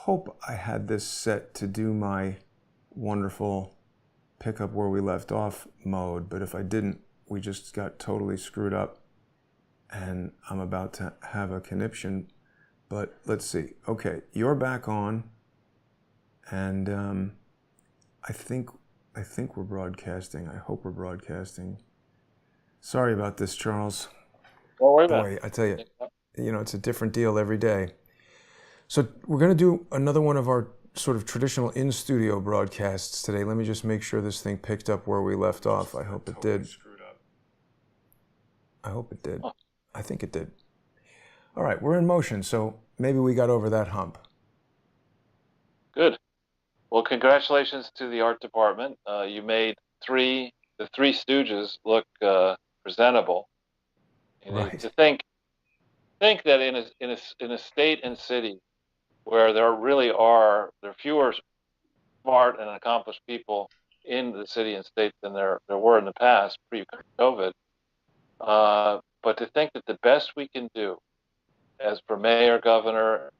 hope I had this set to do my wonderful pick up where we left off mode, but if I didn't, we just got totally screwed up and I'm about to have a conniption. But let's see. Okay, you're back on, and I think we're broadcasting. I hope we're broadcasting. Sorry about this, Charles. Don't worry about Boy, it. I tell you, it's a different deal every day. So we're going to do another one of our sort of traditional in-studio broadcasts today. Let me just make sure this thing picked up where we left off. I hope it did. I hope it did. I think it did. All right, we're in motion, so maybe we got over that hump. Good. Well, congratulations to the art department. You made the Three Stooges look presentable. Right. To think that in a state and city where there are fewer smart and accomplished people in the city and state than there were in the past pre-COVID. But to think that the best we can do as for mayor, governor,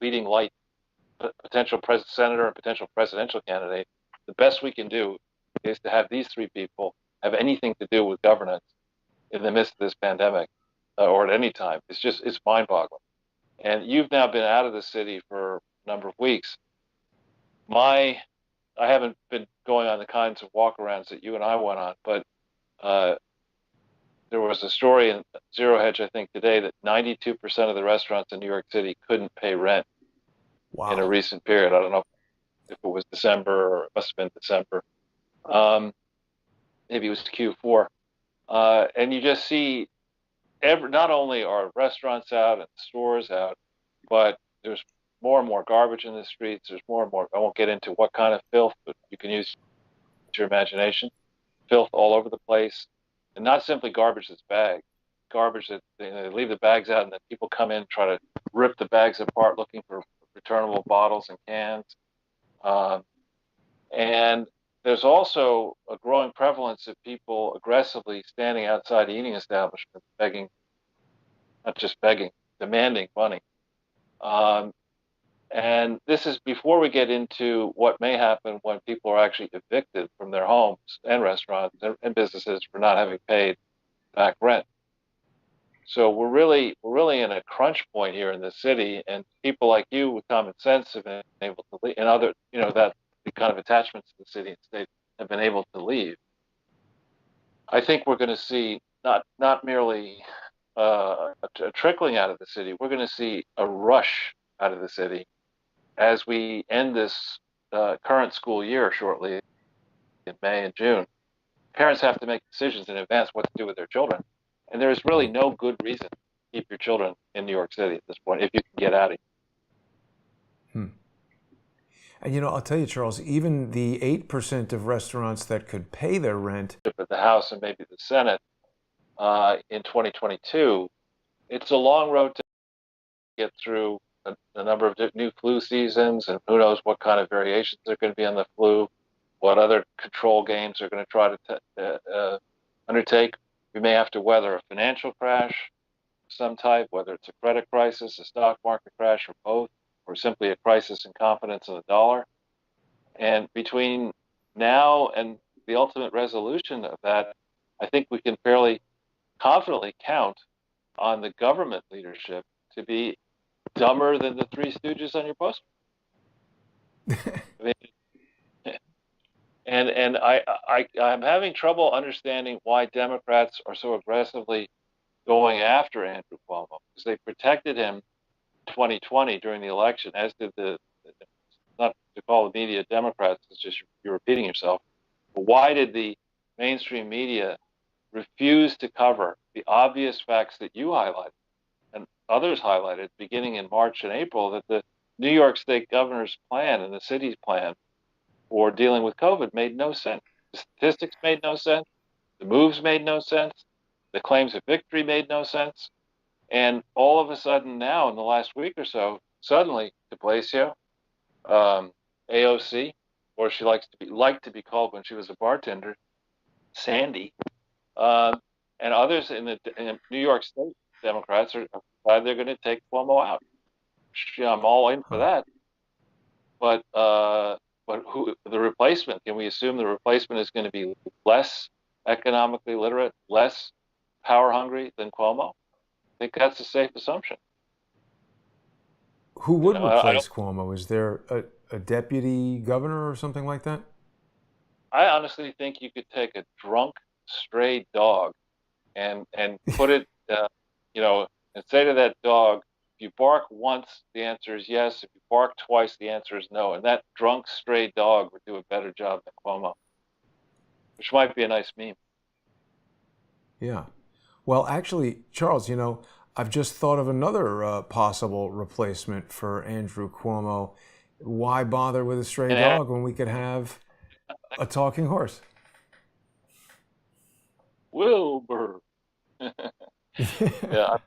leading light, potential senator and potential presidential candidate, the best we can do is to have these three people have anything to do with governance in the midst of this pandemic or at any time. It's mind-boggling. And you've now been out of the city for a number of weeks. I haven't been going on the kinds of walkarounds that you and I went on, but there was a story in Zero Hedge, I think, today that 92% of the restaurants in New York City couldn't pay rent in a recent period. I don't know if it was December or it must have been December. Maybe it was Q4. And you just see not only are restaurants out and stores out, but there's more and more garbage in the streets. There's more and more. I won't get into what kind of filth, but you can use your imagination. Filth all over the place, and not simply garbage that's bagged. Garbage that they leave the bags out, and then people come in and try to rip the bags apart, looking for returnable bottles and cans. And there's also a growing prevalence of people aggressively standing outside eating establishments, begging, not just begging, demanding money. And this is before we get into what may happen when people are actually evicted from their homes and restaurants and businesses for not having paid back rent. So we're really in a crunch point here in the city, and people like you with common sense have been able to leave, and other, that the kind of attachments to the city and state have been able to leave. I think we're going to see not merely a trickling out of the city. We're going to see a rush out of the city as we end this current school year shortly in May and June. Parents have to make decisions in advance what to do with their children. And there is really no good reason to keep your children in New York City at this point if you can get out of here. And I'll tell you, Charles, even the 8% of restaurants that could pay their rent at the House and maybe the Senate in 2022, it's a long road to get through a number of new flu seasons, and who knows what kind of variations are going to be on the flu, what other control games are going to try to undertake. We may have to weather a financial crash of some type, whether it's a credit crisis, a stock market crash, or both, or simply a crisis in confidence in the dollar. And between now and the ultimate resolution of that, I think we can fairly confidently count on the government leadership to be dumber than the Three Stooges on your poster. And I'm having trouble understanding why Democrats are so aggressively going after Andrew Cuomo, because they protected him in 2020 during the election, as did not to call the media Democrats, it's just you're repeating yourself. But why did the mainstream media refuse to cover the obvious facts that you highlighted and others highlighted beginning in March and April, that the New York State governor's plan and the city's plan for dealing with COVID made no sense? The statistics made no sense. The moves made no sense. The claims of victory made no sense. And all of a sudden now, in the last week or so, suddenly de Blasio, AOC, or she liked to be called when she was a bartender, Sandy, and others in New York State Democrats are they're going to take Cuomo out. which I'm all in for Huh. that. But who the replacement? Can we assume the replacement is going to be less economically literate, less power hungry than Cuomo? I think that's a safe assumption. Who You would know, I don't. replace Cuomo? Is there a deputy governor or something like that? I honestly think you could take a drunk stray dog and put it, you know, and say to that dog, if you bark once, the answer is yes. If you bark twice, the answer is no. And that drunk stray dog would do a better job than Cuomo, which might be a nice meme. Yeah. Well, actually, Charles, I've just thought of another possible replacement for Andrew Cuomo. Why bother with a stray And Aaron dog when we could have a talking horse? Wilbur. Yeah, I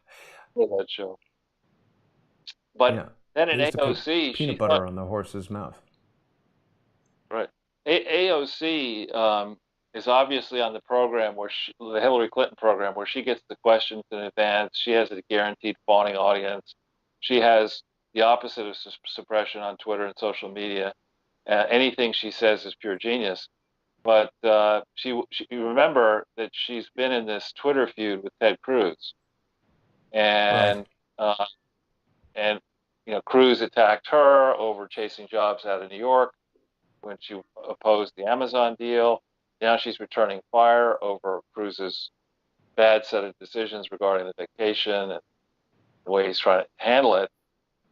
love that show. But Yeah. then They in used to put AOC, peanut butter on the horse's mouth. right. AOC is obviously on the program the Hillary Clinton program, where she gets the questions in advance. She has a guaranteed fawning audience. She has the opposite of suppression on Twitter and social media. Anything she says is pure genius. But you remember that she's been in this Twitter feud with Ted Cruz, Right. and uh, and Cruz attacked her over chasing jobs out of New York when she opposed the Amazon deal. Now she's returning fire over Cruz's bad set of decisions regarding the vacation and the way he's trying to handle it.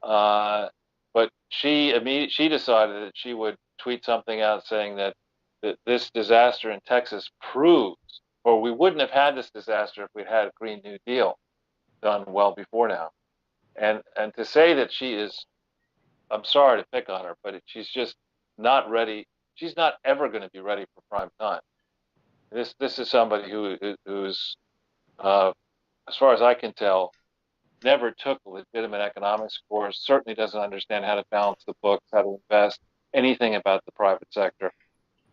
But she decided that she would tweet something out saying that this disaster in Texas proves, or we wouldn't have had this disaster if we'd had a Green New Deal done well before now. And to say that she is, I'm sorry to pick on her, but she's just not ready. She's not ever going to be ready for prime time. This is somebody who's, uh, as far as I can tell, never took a legitimate economics course. Certainly doesn't understand how to balance the books, how to invest, anything about the private sector.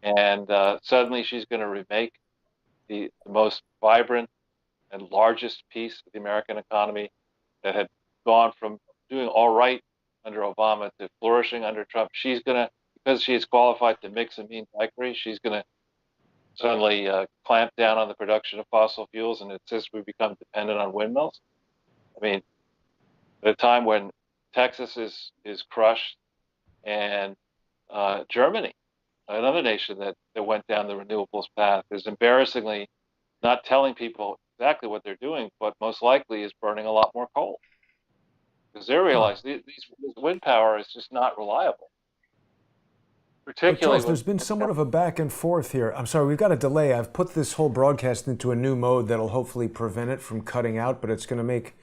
And suddenly she's going to remake the most vibrant and largest piece of the American economy that had gone from doing all right under Obama to flourishing under Trump. She's going to, because she is qualified to mix and mean daiquiri, she's going to suddenly clamp down on the production of fossil fuels and insist we become dependent on windmills. I mean, at a time when Texas is crushed and Germany, another nation that went down the renewables path, is embarrassingly not telling people exactly what they're doing, but most likely is burning a lot more coal because they Huh. realize this wind power is just not reliable, But particularly Charles, when there's been somewhat of a back and forth here. I'm sorry, we've got a delay. I've put this whole broadcast into a new mode that'll hopefully prevent it from cutting out, but it's going to make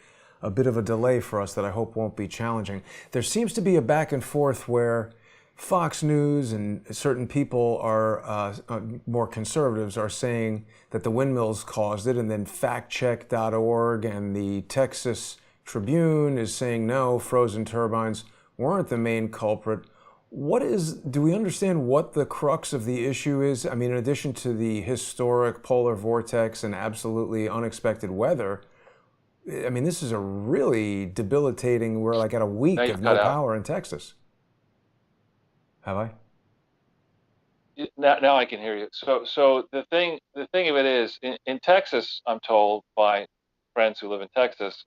a bit of a delay for us that I hope won't be challenging. There seems to be a back and forth where Fox News and certain people more conservatives are saying that the windmills caused it, and then factcheck.org and the Texas Tribune is saying no, frozen turbines weren't the main culprit. Do we understand what the crux of the issue is? I mean, in addition to the historic polar vortex and absolutely unexpected weather, I mean, this is a really debilitating, we're like at a now week you of cut no out. power in Texas. Have I? Now I can hear you. So the thing of it is in Texas, I'm told by friends who live in Texas,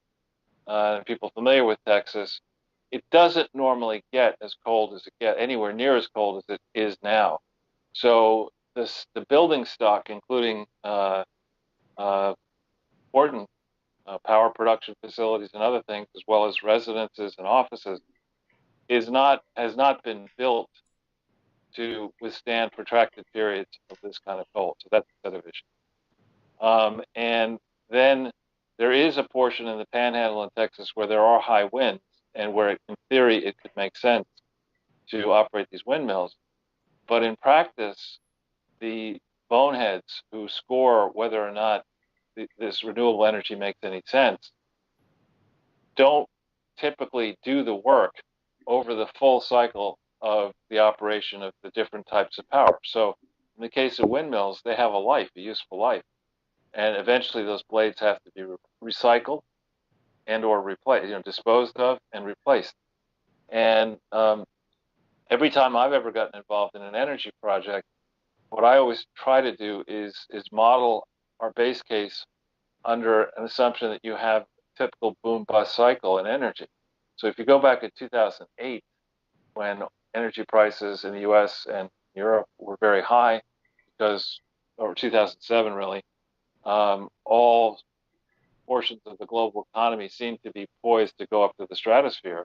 people familiar with Texas, it doesn't normally get as cold as it get anywhere near as cold as it is now. So the building stock, including uh, important power production facilities and other things, as well as residences and offices, is not has not been built to withstand protracted periods of this kind of cold. So that's the other issue. And then there is a portion in the Panhandle in Texas where there are high winds, and where, in theory, it could make sense to operate these windmills. But in practice, the boneheads who score whether or not this renewable energy makes any sense don't typically do the work over the full cycle of the operation of the different types of power. So in the case of windmills, they have a life, a useful life, and eventually those blades have to be recycled and or replaced, disposed of and replaced. And every time I've ever gotten involved in an energy project, what I always try to do is model our base case under an assumption that you have a typical boom bust cycle in energy. So if you go back in 2008, when energy prices in the US and Europe were very high, because, or 2007 really, all portions of the global economy seemed to be poised to go up to the stratosphere.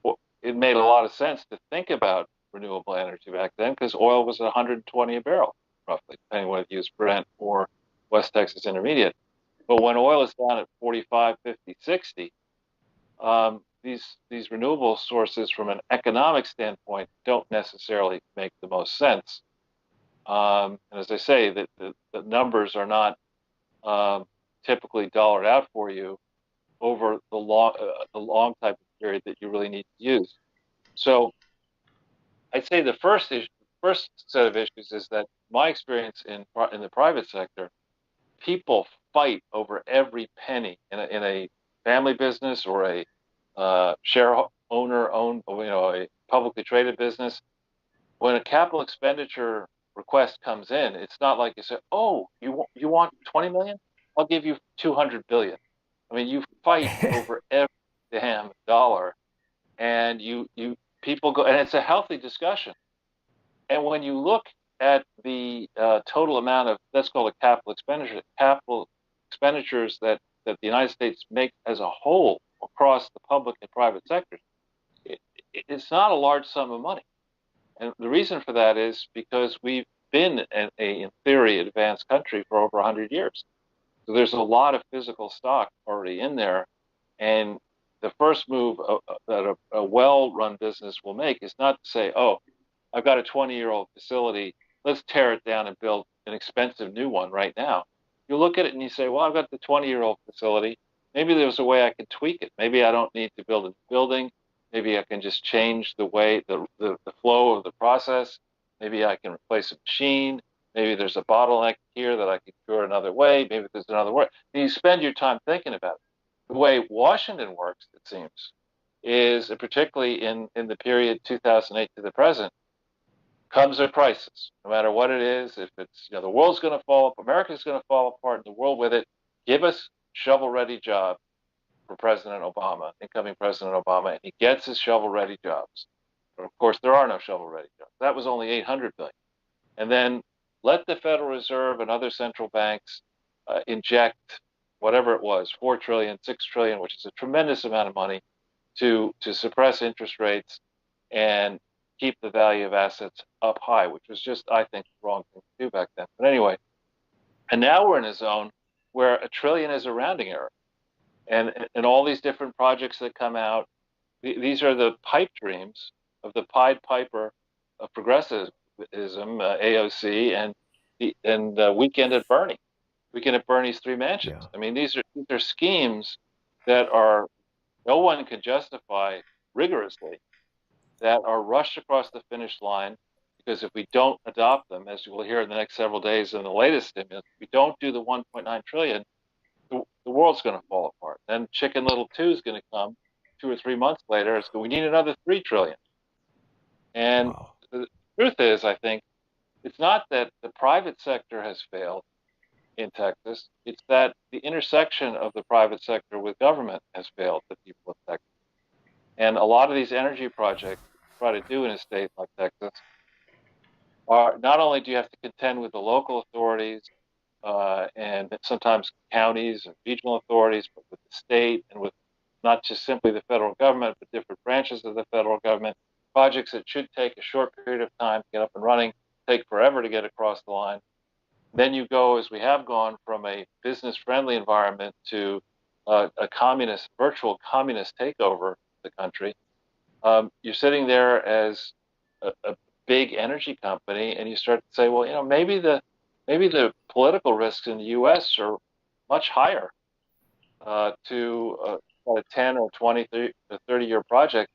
Well, it made a lot of sense to think about renewable energy back then because oil was 120 a barrel, roughly, depending on whether you use Brent or West Texas Intermediate. But when oil is down at 45, 50, 60, these renewable sources from an economic standpoint don't necessarily make the most sense. And as I say, the numbers are not um, typically dollared out for you over the long type of period that you really need to use. So I'd say the first set of issues is that my experience in the private sector, people fight over every penny in a family business or a share owner owned, a publicly traded business. When a capital expenditure request comes in, it's not like you say, "Oh, you want 20 million? I'll give you 200 billion." I mean, you fight over every damn dollar, and you people go, and it's a healthy discussion. And when you look at the total amount of that's called a capital expenditures that the United States makes as a whole across the public and private sectors, it, it's not a large sum of money. And the reason for that is because we've been in theory, advanced country for over 100 years. So there's a lot of physical stock already in there. And the first move that a well-run business will make is not to say, oh, I've got a 20-year-old facility. Let's tear it down and build an expensive new one right now. You look at it and you say, well, I've got the 20-year-old facility. Maybe there's a way I can tweak it. Maybe I don't need to build a building. Maybe I can just change the way the flow of the process. Maybe I can replace a machine. Maybe there's a bottleneck here that I can cure another way. Maybe there's another way. And you spend your time thinking about it. The way Washington works, it seems, is particularly in the period 2008 to the present, comes a crisis, no matter what it is. If it's, the world's going to fall up, America's going to fall apart, and the world with it. Give us shovel-ready jobs for President Obama, incoming President Obama, and he gets his shovel-ready jobs. But of course, there are no shovel-ready jobs. That was only 800 billion. And then let the Federal Reserve and other central banks inject whatever it was, 4 trillion, 6 trillion, which is a tremendous amount of money to suppress interest rates and keep the value of assets up high, which was just, I think, the wrong thing to do back then. But anyway, and now we're in a zone where a trillion is a rounding error. And all these different projects that come out, these are the pipe dreams of the Pied Piper of progressivism, AOC, and Weekend at Bernie, Weekend at Bernie's Three Mansions. Yeah. I mean, these are schemes that are no one can justify rigorously, that are rushed across the finish line, because if we don't adopt them, as you will hear in the next several days in the latest stimulus, if we don't do the 1.9 trillion, the world's going to fall apart. Then Chicken Little 2 is going to come 2 or 3 months later. We need another 3 trillion. And Wow. the truth is, I think, it's not that the private sector has failed in Texas. It's that the intersection of the private sector with government has failed the people of Texas. And a lot of these energy projects try to do in a state like Texas are not only do you have to contend with the local authorities and sometimes counties and regional authorities, but with the state and with not just simply the federal government, but different branches of the federal government, projects that should take a short period of time to get up and running, take forever to get across the line. Then you go, as we have gone, from a business-friendly environment to a virtual communist takeover of the country. You're sitting there as a big energy company, and you start to say, well, maybe the political risks in the U.S. are much higher to a 10 or 20 or 30-year project.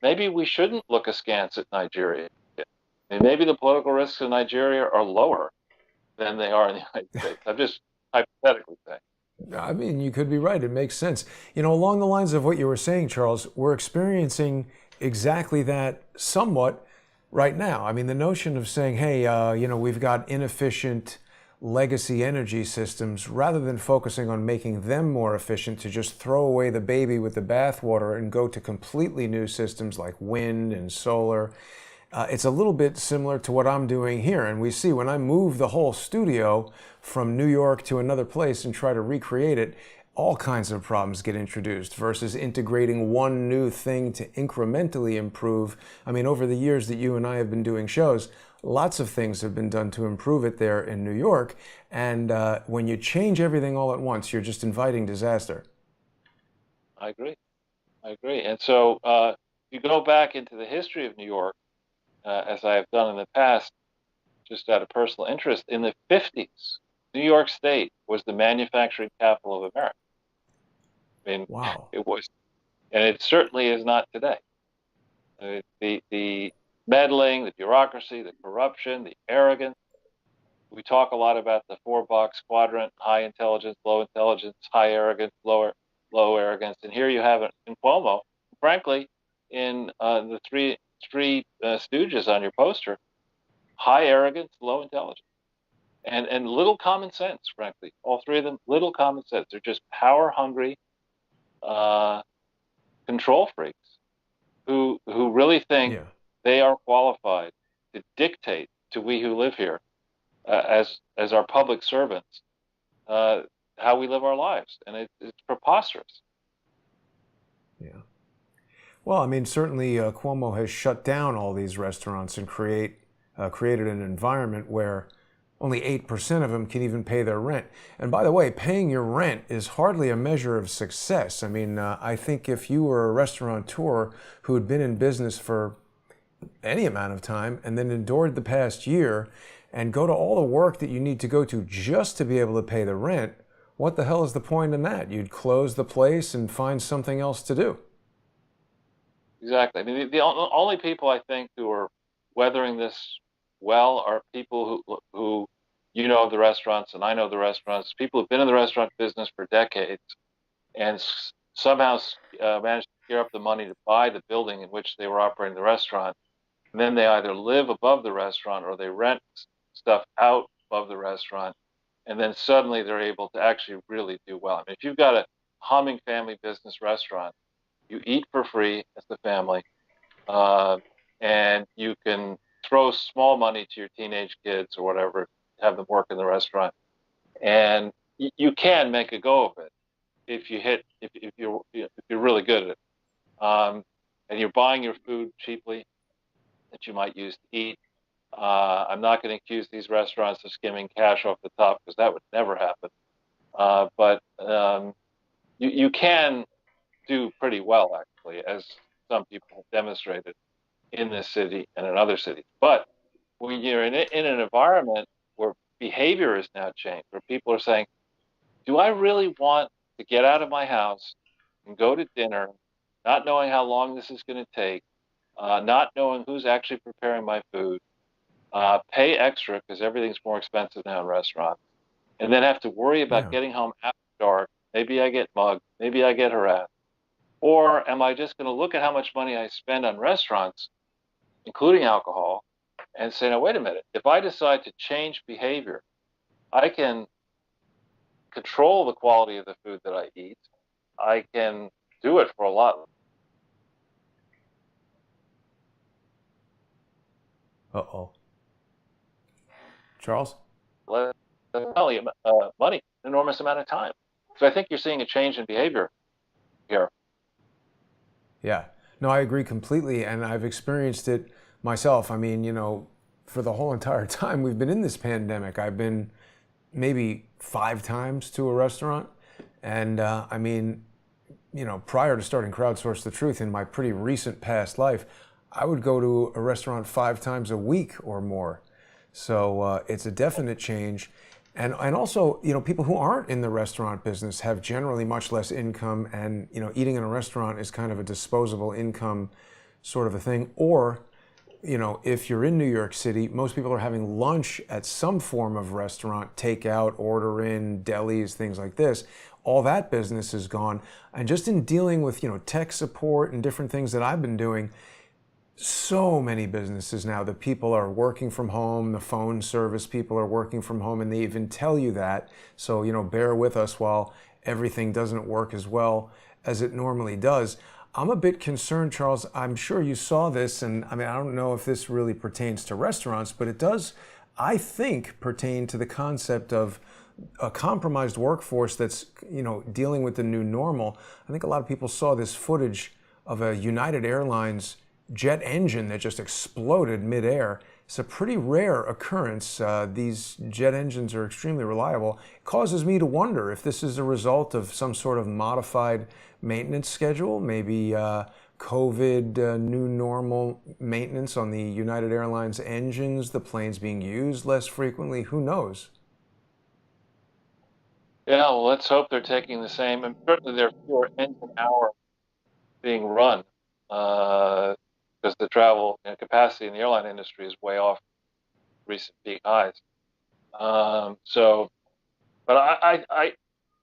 Maybe we shouldn't look askance at Nigeria. And maybe the political risks in Nigeria are lower than they are in the United States. I'm just hypothetically saying. I mean, you could be right. It makes sense. Along the lines of what you were saying, Charles, we're experiencing exactly that somewhat right now. I mean, the notion of saying, hey, we've got inefficient legacy energy systems, rather than focusing on making them more efficient, to just throw away the baby with the bathwater and go to completely new systems like wind and solar. It's a little bit similar to what I'm doing here. And we see when I move the whole studio from New York to another place and try to recreate it, all kinds of problems get introduced versus integrating one new thing to incrementally improve. I mean, over the years that you and I have been doing shows, lots of things have been done to improve it there in New York. And when you change everything all at once, you're just inviting disaster. I agree. I agree. And so you go back into the history of New York, as I have done in the past, just out of personal interest. In the 50s, New York State was the manufacturing capital of America. I mean, Wow. it was, and it certainly is not today. The meddling, the bureaucracy, the corruption, the arrogance. We talk a lot about the four-box quadrant: high intelligence, high arrogance, low arrogance. And here you have it in Cuomo. Frankly, in the three stooges on your poster: high arrogance, low intelligence, and little common sense. Frankly, all three of them, little common sense. They're just power hungry uh, control freaks who really think Yeah. they are qualified to dictate to we who live here, as our public servants, uh, how we live our lives, and it's preposterous. Yeah. Well, I mean, certainly Cuomo has shut down all these restaurants and created an environment where only 8% of them can even pay their rent. And by the way, paying your rent is hardly a measure of success. I mean, I think if you were a restaurateur who had been in business for any amount of time and then endured the past year and go to all the work that you need to go to just to be able to pay the rent, what the hell is the point in that? You'd close the place and find something else to do. Exactly. I mean, the only people I think who are weathering this well are people who the restaurants, and I know the restaurants. People who've been in the restaurant business for decades and somehow managed to gear up the money to buy the building in which they were operating the restaurant. And then they either live above the restaurant or they rent stuff out above the restaurant. And then suddenly they're able to actually really do well. I mean, if you've got a humming family business restaurant, you eat for free as the family, uh, and you can throw small money to your teenage kids or whatever, have them work in the restaurant, and you can make a go of it if you're really good at it, and you're buying your food cheaply that you might use to eat. I'm not going to accuse these restaurants of skimming cash off the top because that would never happen. But you can do pretty well, actually, as some people have demonstrated in this city and in other cities. But when you're in an environment where behavior is now changed, where people are saying, do I really want to get out of my house and go to dinner, not knowing how long this is going to take, not knowing who's actually preparing my food, pay extra because everything's more expensive now in restaurants, and then have to worry about Yeah. getting home after dark? Maybe I get mugged, maybe I get harassed. Or am I just going to look at how much money I spend on restaurants, including alcohol, and say, no, wait a minute, if I decide to change behavior, I can control the quality of the food that I eat. I can do it for a lot Uh-oh. Charles? less money, an enormous amount of time. So I think you're seeing a change in behavior here. Yeah. No, I agree completely, and I've experienced it myself. I mean, for the whole entire time we've been in this pandemic, I've been maybe 5 times to a restaurant. And I mean, prior to starting Crowdsource the Truth, in my pretty recent past life, I would go to a restaurant 5 times a week or more. So it's a definite change. And also, people who aren't in the restaurant business have generally much less income, and, eating in a restaurant is kind of a disposable income sort of a thing. Or, if you're in New York City, most people are having lunch at some form of restaurant, takeout, order in, delis, things like this. all that business is gone. And just in dealing with, tech support and different things that I've been doing, so many businesses now, the people are working from home, the phone service people are working from home, and they even tell you that. So, bear with us while everything doesn't work as well as it normally does. I'm a bit concerned, Charles. I'm sure you saw this, and I don't know if this really pertains to restaurants, but it does, I think, pertain to the concept of a compromised workforce that's, dealing with the new normal. I think a lot of people saw this footage of a United Airlines jet engine that just exploded midair. It's a pretty rare occurrence. These jet engines are extremely reliable. It causes me to wonder if this is a result of some sort of modified maintenance schedule, maybe COVID new normal maintenance on the United Airlines engines, the planes being used less frequently. Who knows? Yeah, well, let's hope they're taking the same, and certainly there are fewer engine hours being run because the travel capacity in the airline industry is way off recent peak highs. So, but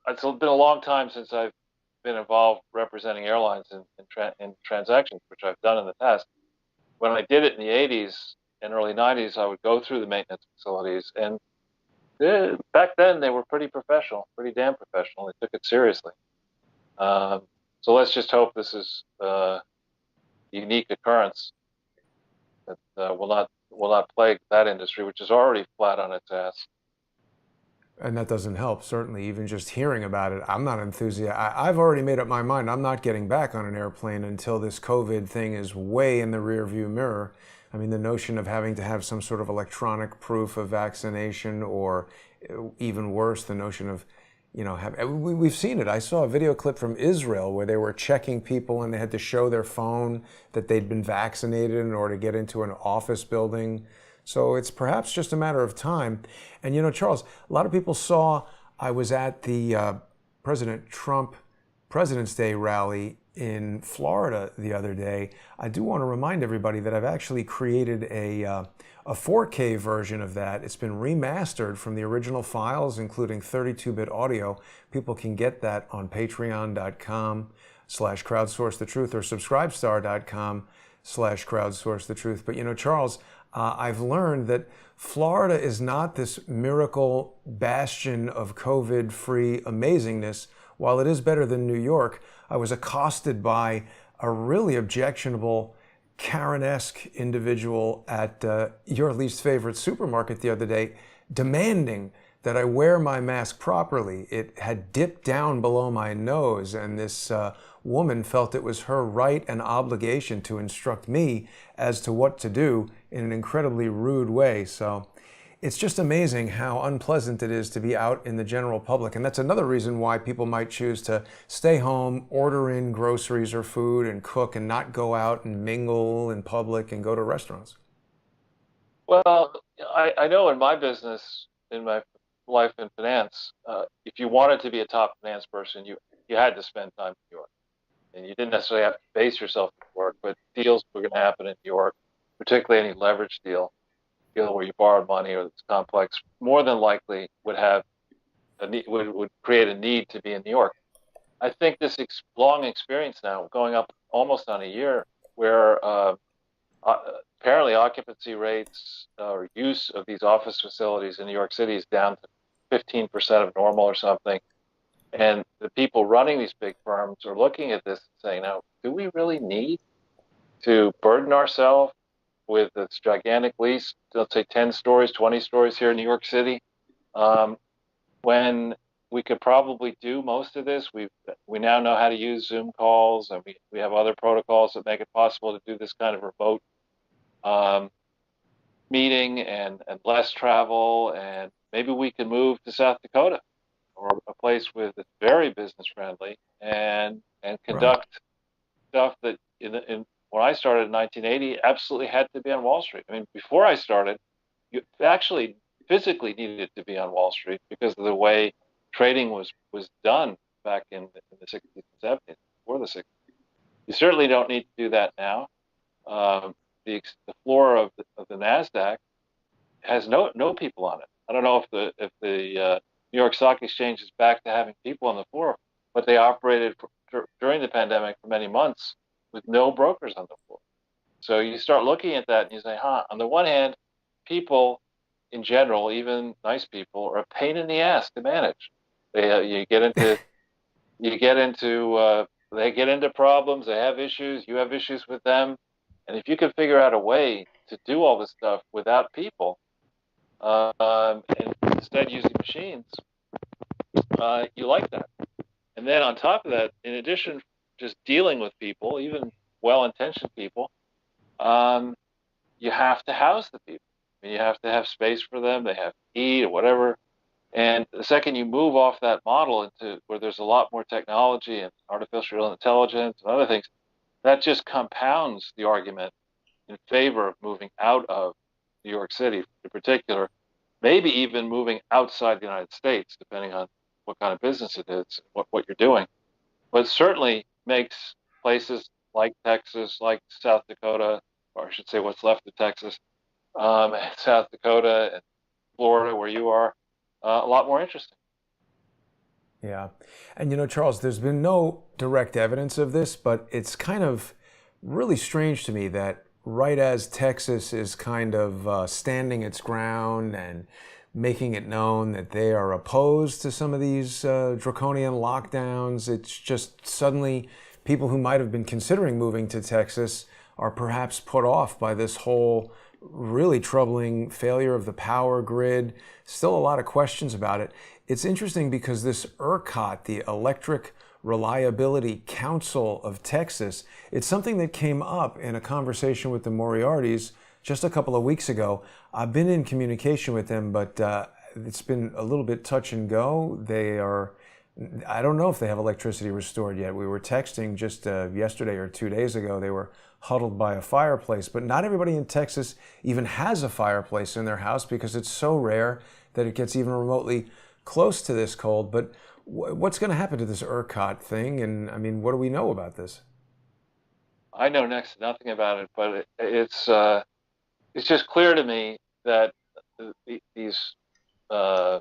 it's been a long time since I've been involved representing airlines in transactions, which I've done in the past. When I did it in the 80s and early 90s, I would go through the maintenance facilities, and back then they were pretty professional, pretty damn professional. They took it seriously. Um, so let's just hope this is a unique occurrence that will not plague that industry, which is already flat on its ass. And that doesn't help, certainly, even just hearing about it. I'm not enthusiastic. I've already made up my mind. I'm not getting back on an airplane until this COVID thing is way in the rearview mirror. The notion of having to have some sort of electronic proof of vaccination, or even worse, the notion of, we've seen it. I saw a video clip from Israel where they were checking people and they had to show their phone that they'd been vaccinated in order to get into an office building. So it's perhaps just a matter of time. And Charles, a lot of people saw I was at the President Trump President's Day rally in Florida the other day. I do want to remind everybody that I've actually created a 4K version of that. It's been remastered from the original files, including 32-bit audio. People can get that on patreon.com/crowdsourcethetruth or subscribestar.com/crowdsourcethetruth. But Charles, I've learned that Florida is not this miracle bastion of COVID-free amazingness. While it is better than New York, I was accosted by a really objectionable, Karen-esque individual at your least favorite supermarket the other day, demanding that I wear my mask properly. It had dipped down below my nose, and this woman felt it was her right and obligation to instruct me as to what to do in an incredibly rude way. So it's just amazing how unpleasant it is to be out in the general public. And that's another reason why people might choose to stay home, order in groceries or food and cook, and not go out and mingle in public and go to restaurants. Well, I know in my business, in my life in finance, if you wanted to be a top finance person, you had to spend time in New York. And you didn't necessarily have to base yourself in New York, but deals were going to happen in New York, particularly any leverage deal where you borrowed money or it's complex, more than likely would have would create a need to be in New York. I think this long experience now, going up almost on a year, where apparently occupancy rates or use of these office facilities in New York City is down to 15% of normal or something. And the people running these big firms are looking at this and saying, now, do we really need to burden ourselves with this gigantic lease, let's say 10 stories, 20 stories here in New York City, when we could probably do most of this? We now know how to use Zoom calls, and we have other protocols that make it possible to do this kind of remote meeting and less travel. And maybe we can move to South Dakota, or a place with it's very business friendly, and Right. conduct stuff that when I started in 1980 absolutely had to be on Wall Street. Before I started, you actually physically needed to be on Wall Street because of the way trading was done back in the 60s and 70s, before the 60s. You certainly don't need to do that now. The floor of the Nasdaq has no people on it. I don't know if the New York Stock Exchange is back to having people on the floor, but they operated during the pandemic for many months with no brokers on the floor. So you start looking at that and you say, huh, on the one hand, people in general, even nice people, are a pain in the ass to manage. You get into you get into they get into problems, they have issues, you have issues with them, and if you can figure out a way to do all this stuff without people, and instead using machines, you like that. And then on top of that, in addition, just dealing with people, even well-intentioned people, um, you have to house the people. I mean, you have to have space for them. They have to eat or whatever. And the second you move off that model into where there's a lot more technology and artificial intelligence and other things, that just compounds the argument in favor of moving out of New York City in particular, maybe even moving outside the United States, depending on what kind of business it is, what you're doing. But it certainly makes places like Texas, like South Dakota, or I should say what's left of Texas, South Dakota and Florida, where you are, a lot more interesting. Yeah. And Charles, there's been no direct evidence of this, but it's kind of really strange to me that right as Texas is kind of standing its ground and making it known that they are opposed to some of these draconian lockdowns, it's just suddenly people who might have been considering moving to Texas are perhaps put off by this whole really troubling failure of the power grid. Still a lot of questions about it. It's interesting because this ERCOT, the Electric Reliability Council of Texas, it's something that came up in a conversation with the Moriartys just a couple of weeks ago. I've been in communication with them, but it's been a little bit touch and go. I don't know if they have electricity restored yet. We were texting just yesterday or 2 days ago. They were huddled by a fireplace, but not everybody in Texas even has a fireplace in their house because it's so rare that it gets even remotely close to this cold. But what's going to happen to this ERCOT thing? And I mean, what do we know about this? I know next to nothing about it, but it's just clear to me that these uh,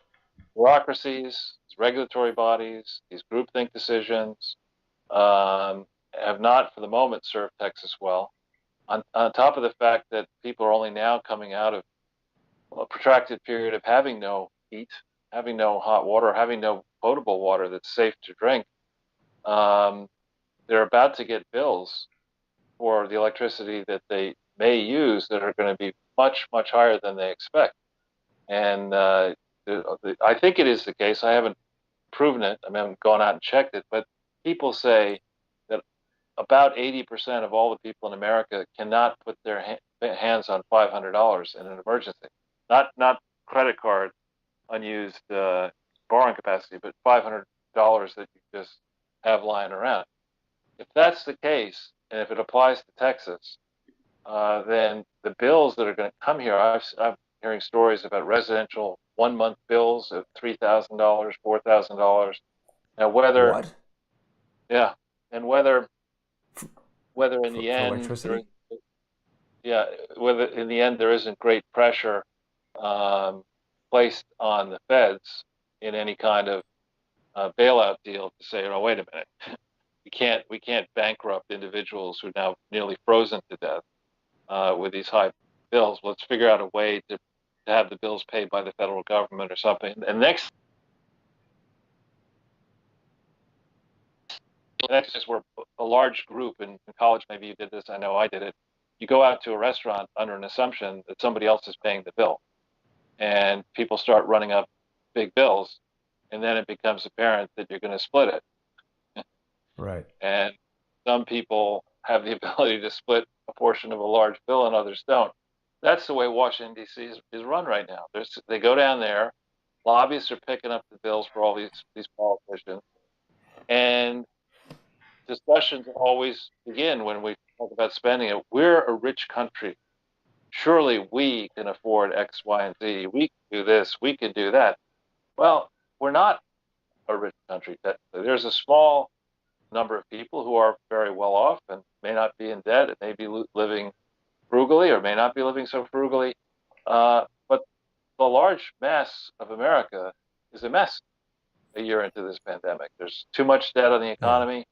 bureaucracies, these regulatory bodies, these groupthink decisions have not, for the moment, served Texas well. On top of the fact that people are only now coming out of a protracted period of having no heat, having no hot water, having no potable water that's safe to drink, um, they're about to get bills for the electricity that they may use that are going to be much, much higher than they expect. And I think it is the case. I haven't proven it. I mean, I haven't gone out and checked it, but people say that about 80% of all the people in America cannot put their hands on $500 in an emergency. Not credit card unused borrowing capacity, but $500 that you just have lying around. If that's the case, and if it applies to Texas, then the bills that are going to come here, I'm hearing stories about residential 1 month bills of $3,000, $4,000. Now, What? yeah, and whether in the For end electricity? yeah, whether in the end there isn't great pressure um, placed on the feds in any kind of bailout deal to say, oh, wait a minute, we can't bankrupt individuals who are now nearly frozen to death with these high bills. Let's figure out a way to have the bills paid by the federal government or something. And next is where a large group in college, maybe you did this, I know I did it. You go out to a restaurant under an assumption that somebody else is paying the bill, and people start running up big bills, and then it becomes apparent that you're going to split it. Right. And some people have the ability to split a portion of a large bill and others don't. That's the way Washington, D.C. is run right now. They go down there, lobbyists are picking up the bills for all these politicians, and discussions always begin when we talk about spending it. We're a rich country. Surely we can afford X, Y, and Z. We can do this. We can do that. Well, we're not a rich country. There's a small number of people who are very well off and may not be in debt. It may be living frugally or may not be living so frugally. But the large mass of America is a mess a year into this pandemic. There's too much debt on the Yeah. economy.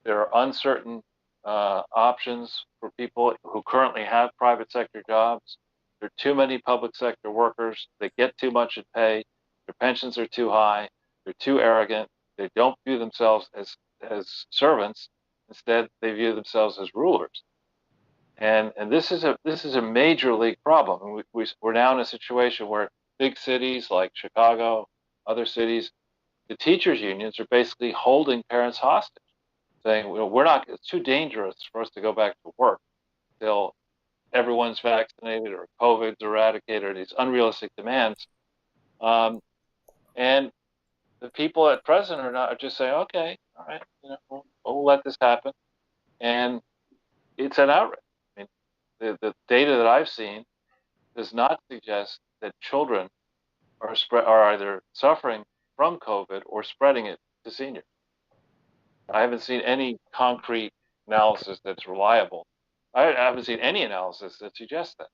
There are uncertain options for people who currently have private sector jobs. There are too many public sector workers. They get too much in pay. Their pensions are too high. They're too arrogant. They don't view themselves as servants. Instead, they view themselves as rulers. And this is a major league problem. And we're now in a situation where big cities like Chicago, other cities, the teachers unions are basically holding parents hostage, saying, well, we're not, it's too dangerous for us to go back to work till everyone's vaccinated or COVID's eradicated, or these unrealistic demands. Um, and the people at present are just saying, okay, all right, we'll let this happen. And it's an outrage. I mean, the data that I've seen does not suggest that children are either suffering from COVID or spreading it to seniors. I haven't seen any concrete analysis that's reliable. I haven't seen any analysis that suggests that.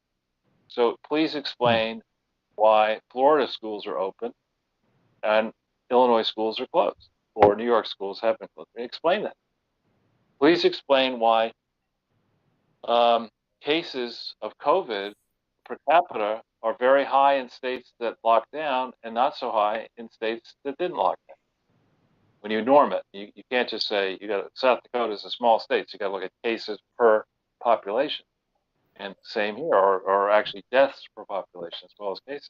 So please Hmm. explain why Florida schools are open and Illinois schools are closed, or New York schools have been closed. Explain that. Please explain why um, cases of COVID per capita are very high in states that locked down and not so high in states that didn't lock down. When you norm it, you can't just say you got South Dakota is a small state, so you got to look at cases per population. And same here, or actually deaths per population as well as cases.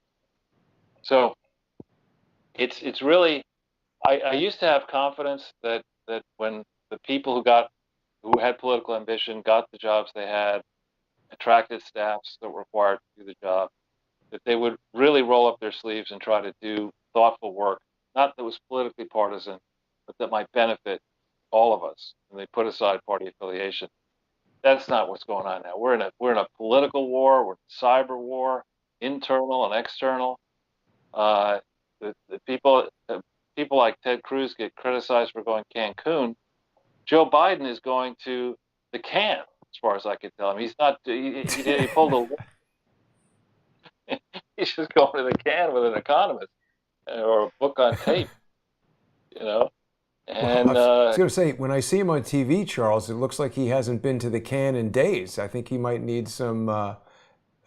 So it's really I used to have confidence that when the people who had political ambition got the jobs they had, attracted staffs that were required to do the job, that they would really roll up their sleeves and try to do thoughtful work, not that was politically partisan, but that might benefit all of us. And they put aside party affiliation. That's not what's going on now. We're in a political war. We're in a cyber war, internal and external. Uh, the people like Ted Cruz get criticized for going Cancun. Joe Biden is going to the can, as far as I can tell him. He's not. He pulled a. He's just going to the can with an economist or a book on tape, you know. Well, I And was going to say, when I see him on TV, Charles, it looks like he hasn't been to the can in days. I think he might need some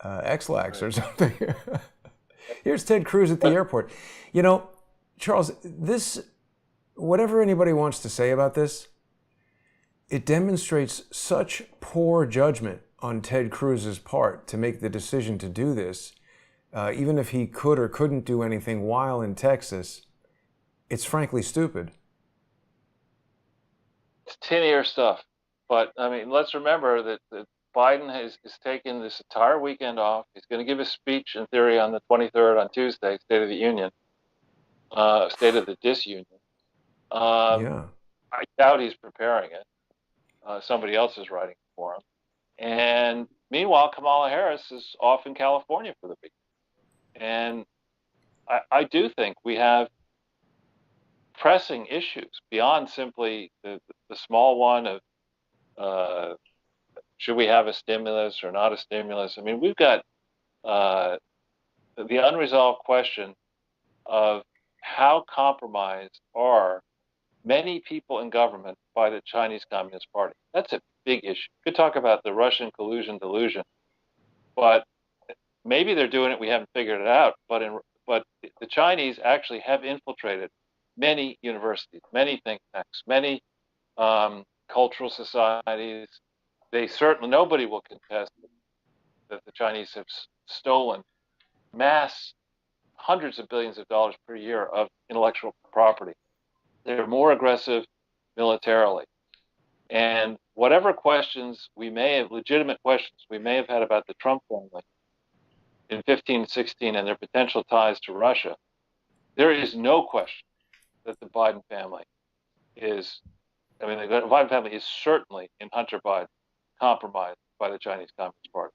X-Lax or something. Here's Ted Cruz at the but airport. You know, Charles, this, whatever anybody wants to say about this, it demonstrates such poor judgment on Ted Cruz's part to make the decision to do this, even if he could or couldn't do anything while in Texas. It's frankly stupid. it's tin ear stuff. But I mean, let's remember that Biden is taking this entire weekend off. He's going to give a speech in theory on the 23rd on Tuesday, State of the Union, State of the Disunion. Um, Yeah. I doubt he's preparing it. Somebody else is writing it for him. And meanwhile, Kamala Harris is off in California for the week. And I do think we have pressing issues beyond simply the small one of uh, should we have a stimulus or not a stimulus. I mean, we've got uh, the unresolved question of how compromised are many people in government by the Chinese Communist Party. That's a big issue. We could talk about the Russian collusion delusion, but maybe they're doing it. We haven't figured it out. But the Chinese actually have infiltrated many universities, many think tanks, many cultural societies. They certainly nobody will contest that the Chinese have stolen mass hundreds of billions of dollars per year of intellectual property. They're more aggressive militarily. And whatever questions we may have, legitimate questions we may have had about the Trump family in 15, 16 and their potential ties to Russia, there is no question that the Biden family is, I mean, the Biden family is certainly in Hunter Biden compromised by the Chinese Communist Party.